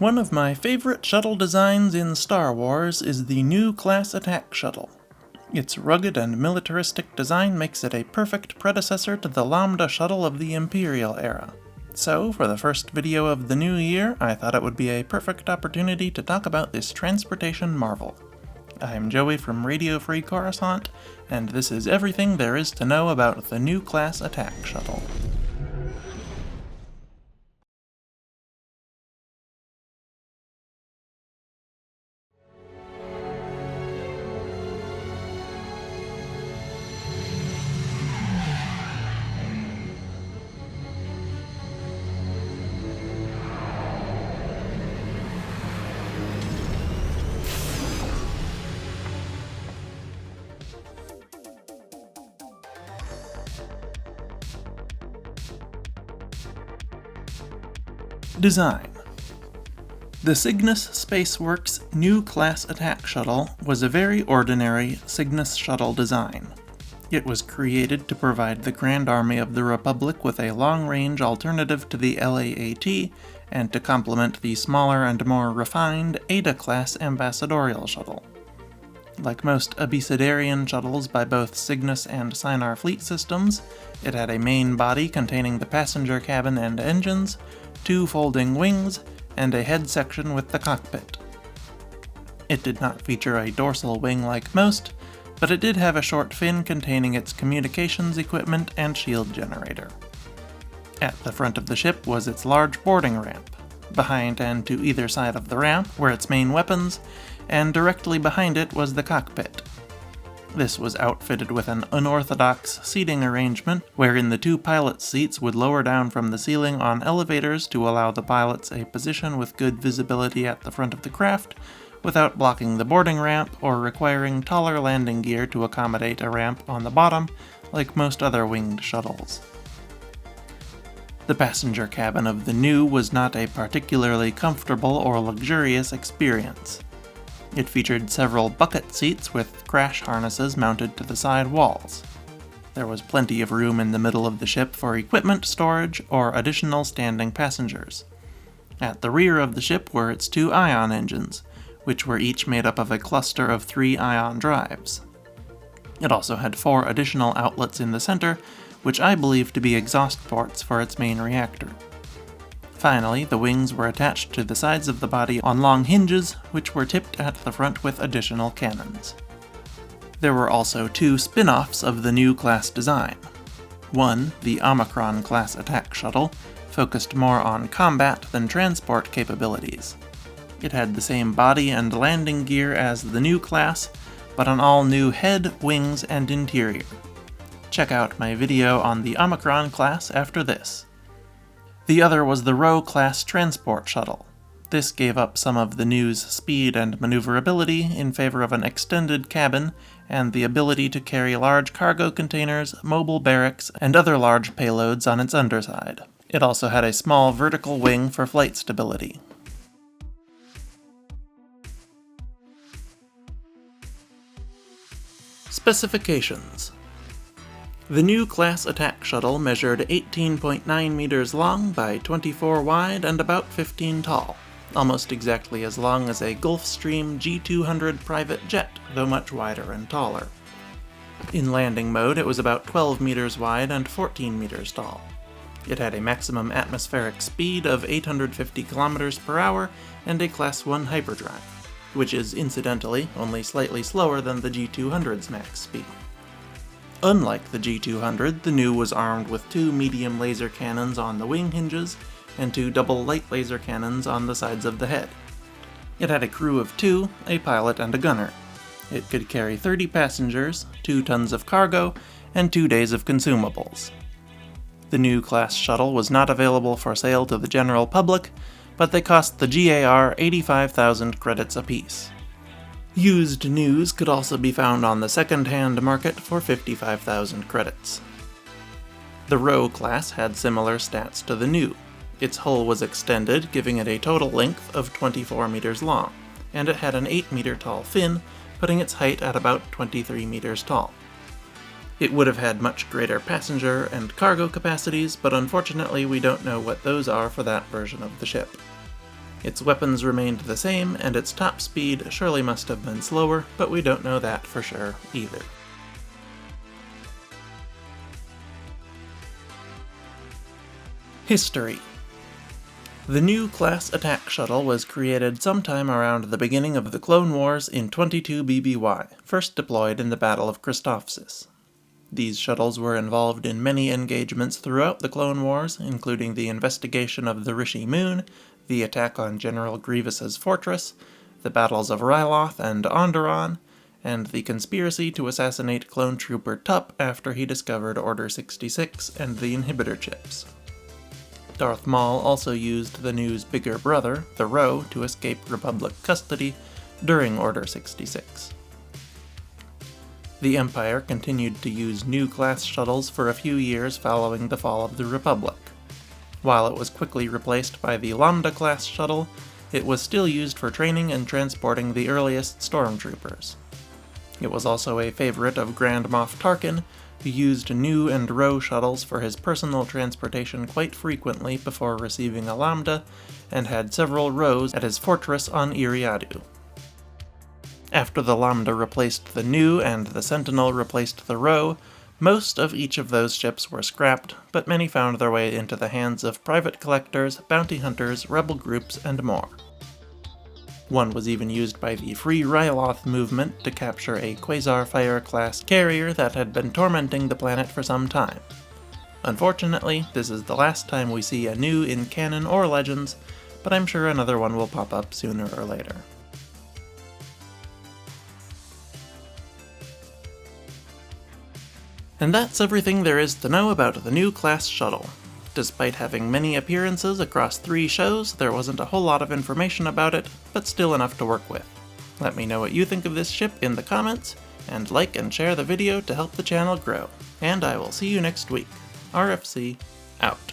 One of my favorite shuttle designs in Star Wars is the new Class-aTAC shuttle. Its rugged and militaristic design makes it a perfect predecessor to the Lambda shuttle of the Imperial era. So, for the first video of the new year, I thought it would be a perfect opportunity to talk about this transportation marvel. I'm Joey from Radio Free Coruscant, and this is everything there is to know about the new Class-aTAC shuttle. Design. The Cygnus Spaceworks new Class-aTAC shuttle was a very ordinary Cygnus shuttle design. It was created to provide the Grand Army of the Republic with a long-range alternative to the LAAT and to complement the smaller and more refined Eta-class ambassadorial shuttle. Like most Abecedarian shuttles by both Cygnus and Sinar fleet systems, it had a main body containing the passenger cabin and engines, two folding wings, and a head section with the cockpit. It did not feature a dorsal wing like most, but it did have a short fin containing its communications equipment and shield generator. At the front of the ship was its large boarding ramp. Behind and to either side of the ramp were its main weapons, and directly behind it was the cockpit. This was outfitted with an unorthodox seating arrangement, wherein the two pilot seats would lower down from the ceiling on elevators to allow the pilots a position with good visibility at the front of the craft, without blocking the boarding ramp or requiring taller landing gear to accommodate a ramp on the bottom, like most other winged shuttles. The passenger cabin of the new was not a particularly comfortable or luxurious experience. It featured several bucket seats with crash harnesses mounted to the side walls. There was plenty of room in the middle of the ship for equipment storage or additional standing passengers. At the rear of the ship were its two ion engines, which were each made up of a cluster of 3 ion drives. It also had 4 additional outlets in the center, which I believe to be exhaust ports for its main reactor. Finally, the wings were attached to the sides of the body on long hinges, which were tipped at the front with additional cannons. There were also 2 spin-offs of the new class design. One, the Omicron-class attack shuttle, focused more on combat than transport capabilities. It had the same body and landing gear as the new class, but an all-new head, wings, and interior. Check out my video on the Omicron-class after this. The other was the Rho-class transport shuttle. This gave up some of the new's speed and maneuverability in favor of an extended cabin and the ability to carry large cargo containers, mobile barracks, and other large payloads on its underside. It also had a small vertical wing for flight stability. Specifications. The new Class-aTAC shuttle measured 18.9 meters long by 24 wide and about 15 tall, almost exactly as long as a Gulfstream G200 private jet, though much wider and taller. In landing mode, it was about 12 meters wide and 14 meters tall. It had a maximum atmospheric speed of 850 kilometers per hour and a Class 1 hyperdrive, which is incidentally only slightly slower than the G200's max speed. Unlike the G200, the new was armed with 2 medium laser cannons on the wing hinges and 2 double light laser cannons on the sides of the head. It had a crew of 2, a pilot and a gunner. It could carry 30 passengers, 2 tons of cargo, and 2 days of consumables. The new class shuttle was not available for sale to the general public, but they cost the GAR 85,000 credits apiece. Used news could also be found on the second-hand market for 55,000 credits. The Rho-class had similar stats to the new. Its hull was extended, giving it a total length of 24 meters long, and it had an 8-meter tall fin, putting its height at about 23 meters tall. It would have had much greater passenger and cargo capacities, but unfortunately we don't know what those are for that version of the ship. Its weapons remained the same, and its top speed surely must have been slower, but we don't know that for sure either. History. The new Class Attack Shuttle was created sometime around the beginning of the Clone Wars in 22 BBY, first deployed in the Battle of Christophsis. These shuttles were involved in many engagements throughout the Clone Wars, including the investigation of the Rishi Moon, the attack on General Grievous's fortress, the battles of Ryloth and Onderon, and the conspiracy to assassinate Clone Trooper Tup after he discovered Order 66 and the inhibitor chips. Darth Maul also used the New's bigger brother, the Rho, to escape Republic custody during Order 66. The Empire continued to use new class shuttles for a few years following the fall of the Republic. While it was quickly replaced by the Lambda-class shuttle, it was still used for training and transporting the earliest stormtroopers. It was also a favorite of Grand Moff Tarkin, who used New and Rho shuttles for his personal transportation quite frequently before receiving a Lambda, and had several Rhos at his fortress on Iriadu. After the Lambda replaced the New and the Sentinel replaced the Rho, most of each of those ships were scrapped, but many found their way into the hands of private collectors, bounty hunters, rebel groups, and more. One was even used by the Free Ryloth movement to capture a Quasar Fire-class carrier that had been tormenting the planet for some time. Unfortunately, this is the last time we see a New in canon or Legends, but I'm sure another one will pop up sooner or later. And that's everything there is to know about the new class shuttle. Despite having many appearances across 3 shows, there wasn't a whole lot of information about it, but still enough to work with. Let me know what you think of this ship in the comments, and like and share the video to help the channel grow. And I will see you next week. RFC, out.